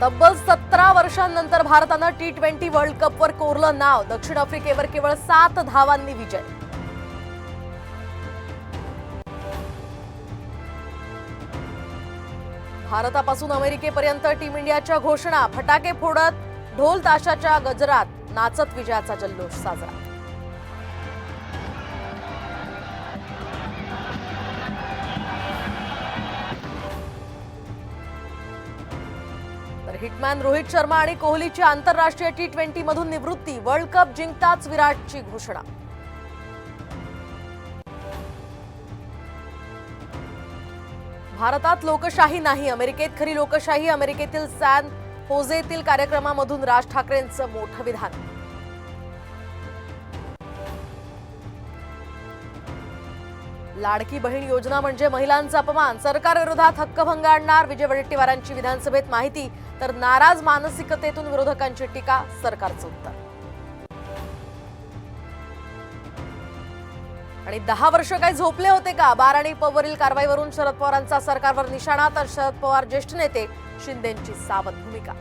तब्बल 17 वर्षांनंतर भारतानं T20 वर्ल्ड कपवर कोरलं नाव। दक्षिण आफ्रिकेवर केवळ 7 धावांनी विजय। भारतापासून अमेरिकेपर्यंत टीम इंडियाच्या घोषणा। फटाके फोडत ढोल ताशाच्या गजरात नाचत विजयाचा जल्लोष साजरा। तर हिटमॅन रोहित शर्मा आणि कोहलीची आंतरराष्ट्रीय T20 मधून निवृत्ती। वर्ल्ड कप जिंकताच विराटची घोषणा। भारतात लोकशाही नाही, अमेरिकेत खरी लोकशाही। अमेरिकेतील सॅन होजेतील कार्यक्रमामधून राज ठाकरेंचं मोठं विधान। लाडकी बहीण योजना म्हणजे महिलांचा अपमान। सरकारविरोधात हक्कभंग आणणार। विजय वडेट्टीवारांची विधानसभेत माहिती। तर नाराज मानसिकतेतून विरोधकांची टीका। सरकारचं उत्तर। आणि 10 वर्ष काय झोपले होते का? बार आणि पबवरील कारवाईवरून शरद पवारांचा सरकारवर निशाणा। तर शरद पवार ज्येष्ठ नेते शिंदेंची सावध भूमिका।